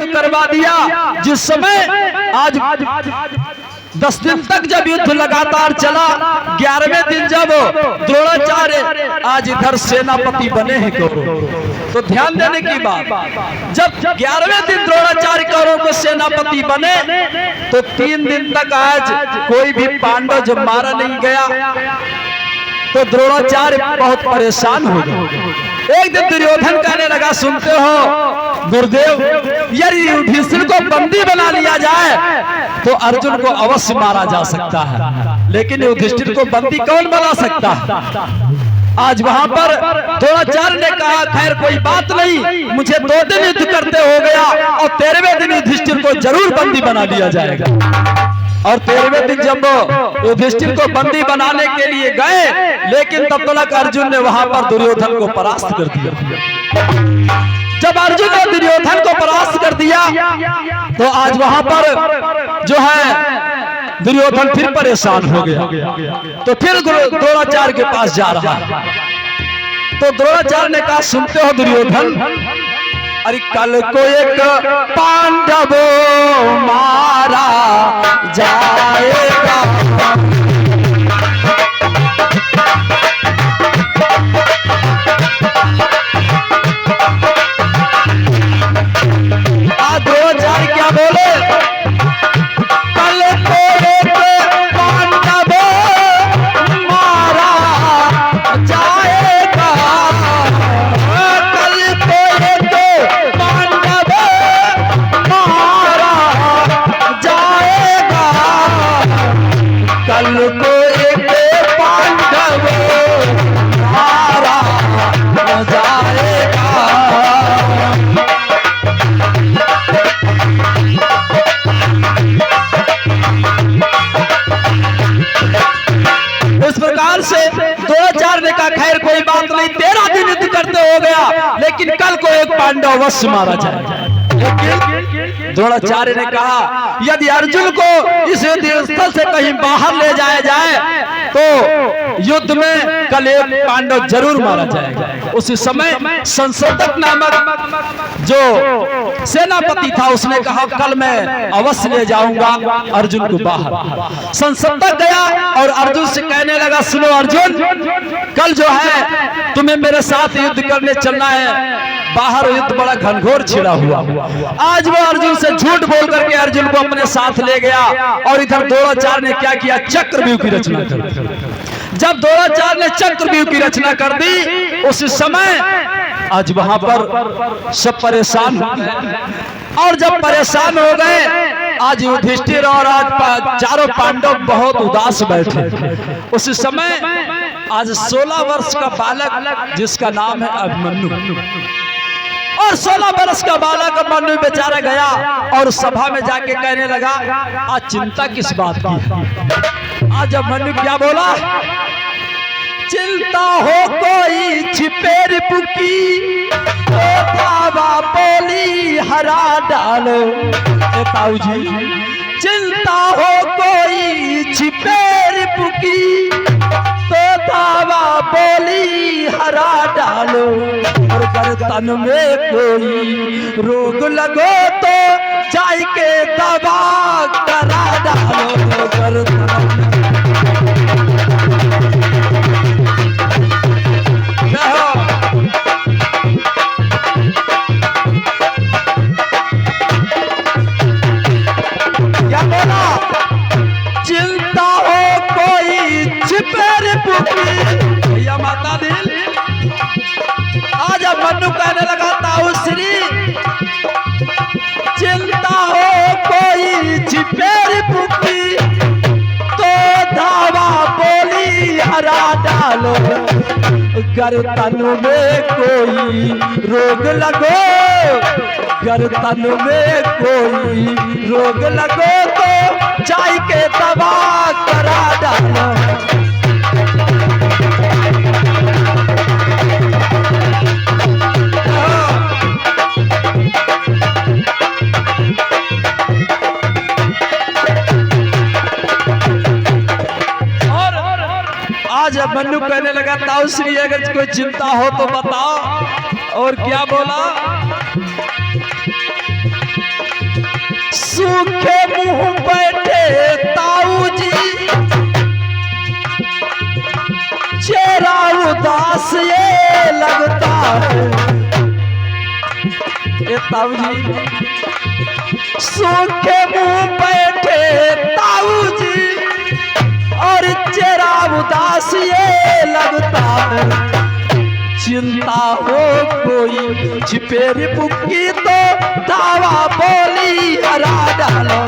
करवा दिया। जिस समय आज 10 दिन तक जब युद्ध लगातार चला, 11वें दिन जब द्रोणाचार्य आज इधर सेनापति बने हैं कौरवों, तो ध्यान देने की बात, जब 11वें दिन द्रोणाचार्य कौरवों को सेनापति बने तो 3 दिन तक आज कोई भी पांडव जब मारा नहीं गया तो द्रोणाचार्य बहुत परेशान हो गए। एक दिन दुर्योधन कहने लगा, सुनते हो गुरुदेव, यदि युधिष्ठिर को बंदी बना लिया जाए तो अर्जुन को अवश्य मारा जा सकता है, लेकिन युधिष्ठिर को बंदी कौन बना सकता है? आज वहां पर द्रोणाचार्य ने कहा, खैर कोई बात नहीं, मुझे 2 दिन युद्ध करते हो गया और 13वें दिन युधिष्ठिर को जरूर बंदी बना लिया जाएगा। और 13वें दिन जब युधिष्ठिर को बंदी बनाने के लिए गए, लेकिन तब तक अर्जुन ने वहां पर दुर्योधन को परास्त कर दिया। जब अर्जुन ने दुर्योधन को परास्त कर दिया तो आज वहां पर जो है दुर्योधन फिर परेशान हो गया, तो फिर द्रोणाचार्य के पास जा रहा है। तो द्रोणाचार्य ने कहा, सुनते हो दुर्योधन, अरे कल को एक पांडव मारा जाएगा, द्रोणाचार्य क्या बोले, कल को एक पांडव मारा जाएगा, कल को एक पांडव मारा जाएगा, कल को एक पांडव मारा जाएगा। इस प्रकार से द्रोणाचार्य ने कहा, खैर कोई बात नहीं, 13 दिन युद्ध करते हो गया, लेकिन कल को एक पांडव अवश्य मारा जाएगा। लेकिन द्रोणाचार्य ने कहा, यदि अर्जुन को इस युद्ध स्थल से कहीं बाहर ले जाया जाए तो युद्ध में कल एक पांडव जरूर मारा जाएगा। उसी समय संसदक नामक जो सेनापति था उसने कहा, कल मैं अवश्य ले जाऊंगा अर्जुन को बाहर। संसदक गया और अर्जुन से कहने लगा, सुनो अर्जुन, कल जो है तुम्हें मेरे साथ युद्ध करने चलना है, बाहर युद्ध बड़ा घनघोर छिड़ा हुआ। आज वो अर्जुन से झूठ बोल करके अर्जुन को अपने साथ ले गया और इधर द्रोणाचार्य ने क्या किया, चक्रव्यूह की रचना कर दी। जब द्रोणाचार्य ने चक्रव्यूह की रचना कर दी, उस समय आज वहां पर सब परेशान हो गए, और जब परेशान हो गए आज युधिष्ठिर और आज चारों पांडव बहुत उदास बैठे। उस समय आज 16 वर्ष का बालक जिसका नाम है अभिमन्यु, और 16 वर्ष का बालक अभिमन्यु बेचारा गया और सभा में जाके कहने लगा, आज चिंता किस बात की? आज अभिमन्यु क्या बोला, चिंता हो कोई छिपे रिपुकी, तो धावा बोली हरा डालो। ताऊ जी, चिंता हो कोई छिपे रिपुकी, तो धावा बोली हरा डालो, और गर्दन में कोई रोग लगो तो जाय के दवा करा डालो। गर्दन क्या बोला, चिंता हो कोई छिपे रिपुकी। भैया माता दिल, आज अभिमन्यु कहने लगा, ताऊ श्री, चिंता हो कोई छिपे रिपुकी, तो धावा बोली हरा डालो, गर्दन में कोई रोग लगो, गर्दन में कोई रोग लगो तो चाय के दवा करा डालो। आज अभिमन्यु कहने लगा, ताऊ श्री अगर कोई चिंता हो तो बताओ। और क्या बोला, सूखे मुंह बैठे ताऊ जी, चेहरा उदास ये लगता है। ये ताऊ जी सूखे मुंह बैठे ताऊ जी, और चेहरा उदास ये लगता है। चिंता हो कोई छिपे रिपुकी तो दावा बोली हरा डालो।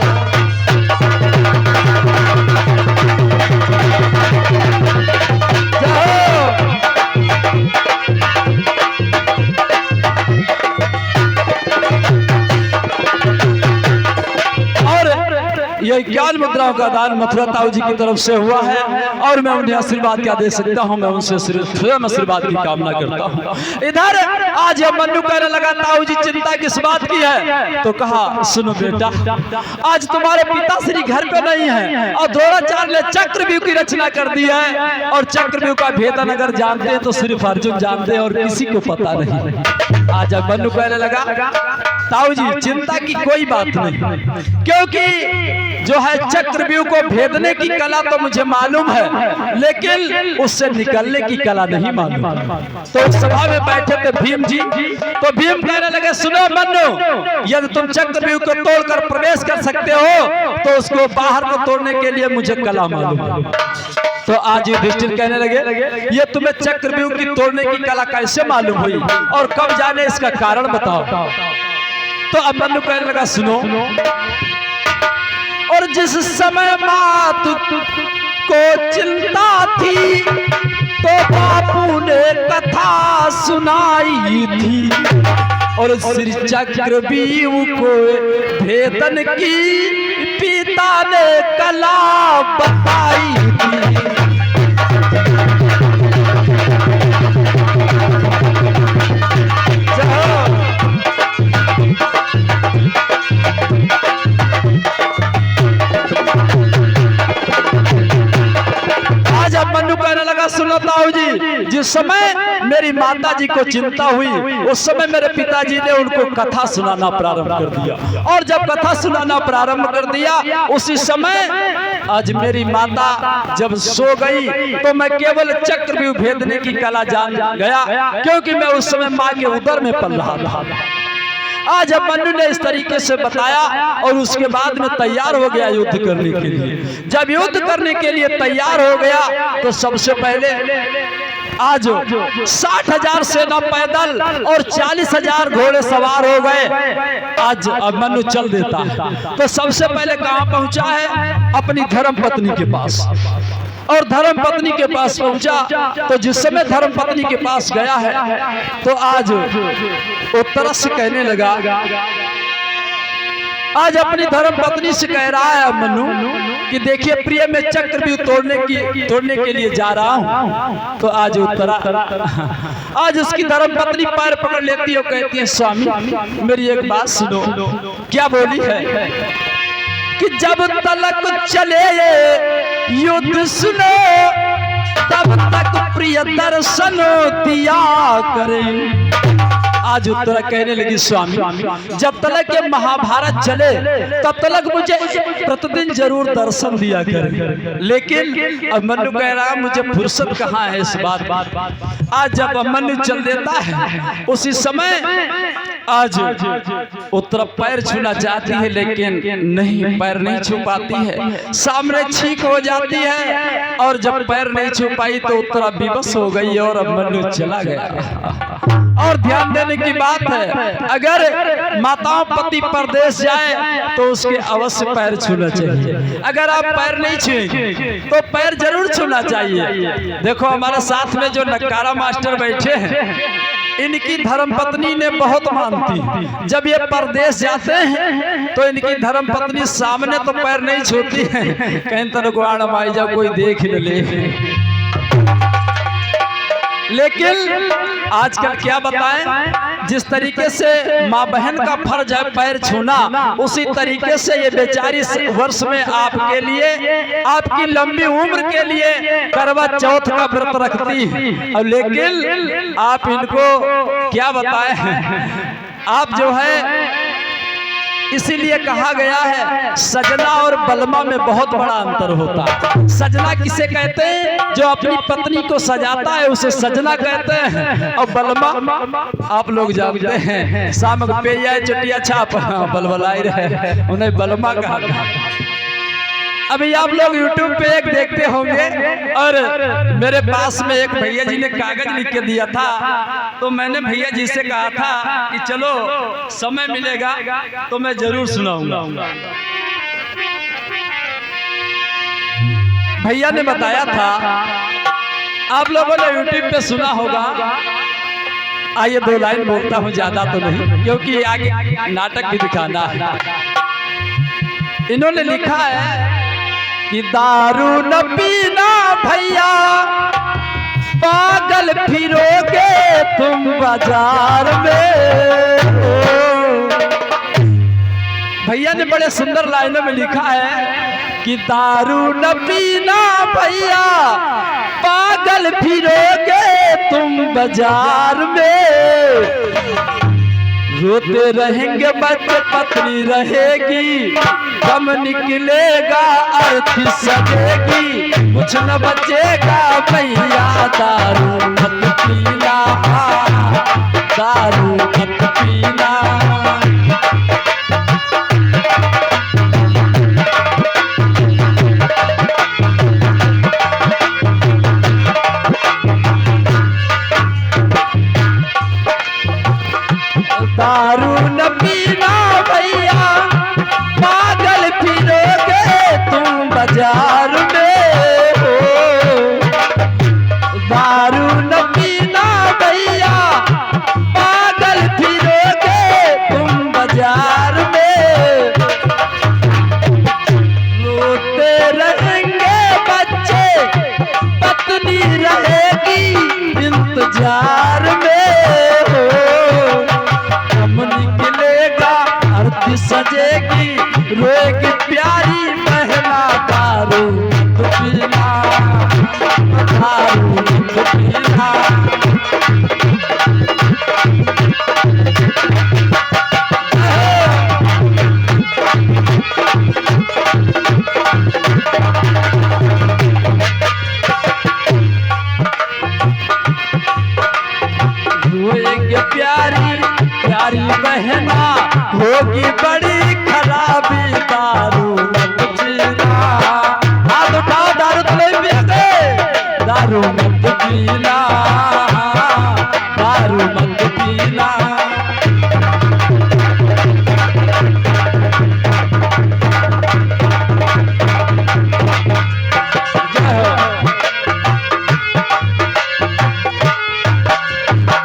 यह ज्ञान मुद्राओं का दान मथुरा ताऊ जी की तरफ से हुआ है, और मैं उन्हें आशीर्वाद क्या दे सकता हूं, मैं उनसे स्वयं आशीर्वाद की कामना करता हूं। इधर आज यह मन्नू कहने लगा ताऊ जी चिंता किस बात की है? तो कहा सुनो बेटा, आज तुम्हारे पिताश्री घर पे नहीं है और द्रोणाचार्य ने चक्रव्यूह की रचना कर दी है, और चक्रव्यूह का भेदन अगर जानते हैं तो सिर्फ अर्जुन जानते हैं और किसी को पता नहीं। आज मन्नू कहने लगा ताऊ जी चिंता की कोई बात नहीं, क्योंकि जो है चक्रव्यूह को भेदने की कला तो मुझे मालूम है, लेकिन उससे निकलने की कला नहीं मालूम। तो सभा में बैठे थे भीम जी, तो भीम कहने लगे सुनो मन्नू, यदि तुम चक्रव्यूह को तोड़कर प्रवेश कर सकते हो तो उसको बाहर को तोड़ने के लिए मुझे कला मालूम। तो आज युधिष्ठिर कहने लगे ये तुम्हें चक्रव्यूह की तोड़ने की कला कैसे मालूम हुई और कब जाने, इसका कारण बताओ। तो अब मन्नू कहने लगा सुनो, और जिस समय मात को चिंता थी तो बापू ने कथा सुनाई थी, और श्री चक्रव्यूह को भेदन की पिता ने कला बताई थी। मन्नू कहने लगा सुनो ताऊ जी, जिस समय मेरी माता जी को चिंता हुई उस समय मेरे पिताजी ने उनको कथा सुनाना प्रारंभ कर दिया, और जब कथा सुनाना प्रारंभ कर दिया उसी समय आज मेरी माता जब सो गई तो मैं केवल चक्रव्यूह भेदने की कला जान गया, क्योंकि मैं उस समय माँ के उदर में पल रहा था। आज अब मन्नू ने इस तरीके से बताया, और उसके बाद में तैयार हो गया युद्ध करने के लिए। जब युद्ध करने के लिए तैयार हो गया तो सबसे पहले आज 60,000 सेना पैदल और 40,000 घोड़े सवार हो गए। आज अब मन्नू चल देता है तो सबसे पहले कहां पहुंचा है? अपनी धर्म पत्नी के पास, और धर्म पत्नी के पास पहुंचा तो जिस समय धर्म पत्नी के पास गया है तो आज उत्तर से कहने लगा, आज अपनी धर्म पत्नी से कह रहा है मन्नू कि देखिए प्रिय मैं चक्रव्यूह तोड़ने के लिए जा रहा हूं। तो आज उत्तरा आज उसकी धर्म पत्नी पैर पकड़ लेती है और कहती है स्वामी मेरी एक बात सुनो। क्या बोली है कि जब तलक चले युद्ध सुनो तब तक प्रिय दर्शन दिया करें। आज उत्तरा कहने लगी स्वामी जब तलक ये महाभारत चले तब तलक मुझे प्रतिदिन जरूर दर्शन दिया करें, लेकिन अब मन्नू कह रहा मुझे फुर्सत कहाँ है इस बात। आज जब मन्नू चल देता है उसी समय आज उत्तरा पैर छूना चाहती है लेकिन नहीं, पैर नहीं छू पाती है, सामने छींक हो जाती है, और जब पैर नहीं छू पाई तो उत्तरा विवश हो गई और अब मन्नू चला गया। और ध्यान देने की बात है अगर माताओं पति परदेश जाए तो उसके अवश्य पैर छूना चाहिए। अगर आप पैर नहीं छुएंगे तो पैर जरूर छूना चाहिए। देखो हमारे साथ में जो नक्कारा मास्टर बैठे हैं इनकी धर्मपत्नी ने बहुत मानती, जब ये परदेश जाते हैं तो इनकी धर्मपत्नी सामने तो पैर नहीं छूती है, कहीं तो रुकवाड़ा माई जा कोई देख न ले। लेकिन आजकल क्या बताएं, जिस तरीके से माँ बहन का फर्ज है पैर छूना, उसी तरीके से ये बेचारी वर्ष में आपके लिए आपकी लंबी उम्र के लिए करवा चौथ का व्रत रखती है। और लेकिन आप इनको क्या बताएं, आप जो है इसीलिए कहा गया है सजना और बलमा में बहुत बड़ा अंतर होता है। सजना किसे कहते हैं? जो अपनी पत्नी को सजाता है उसे सजना कहते हैं। और बलमा आप लोग जानते हैं शाम पे चुटिया छाप बलबलाई रहे उन्हें बलमा कहा। अभी आप लोग YouTube पे एक देखते होंगे और मेरे पास में एक भैया जी ने कागज लिख के दिया था, तो मैंने भैया जी से कहा था कि चलो समय मिलेगा तो मैं जरूर सुनाऊंगा। भैया ने बताया था, आप लोगों ने YouTube पे सुना होगा। आइए 2 लाइन बोलता हूँ, ज्यादा तो नहीं, क्योंकि आगे नाटक भी दिखाना है। इन्होंने लिखा है कि दारू न पीना भैया, पागल फिरोगे तुम बाजार में। भैया ने बड़े सुंदर लाइनों में लिखा है कि दारू न पीना भैया, पागल फिरोगे तुम बाजार में। रोते रहेंगे बच्चे, पत्नी रहेगी, गम निकलेगा अर्थी सजेगी, कुछ न बचेगा भैया। दारू मत पीना, दारू मत पीना। दारू न पीना भैया, पागल फिरोगे तुम बाजार में हो। दारू न पीना भैया, पागल फिरोगे तुम बाजार में। रोते रहेंगे बच्चे, पत्नी रहेगी इंतजार में हो। सजेगी रोएगी प्यारी बहना, दारू मत पीना, दारू मत पीना। रोएगी प्यारी प्यारी बहना, होगी बड़ी खराबी, दारू मत पीना। हाथ उठाओ, दारू तो नहीं पीते, दारू मत पीना, दारू मत पीना।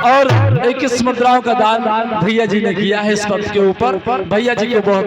और 21 मुद्राओं का दान भैया जी ने किया है इस पद के ऊपर। भैया जी को बहुत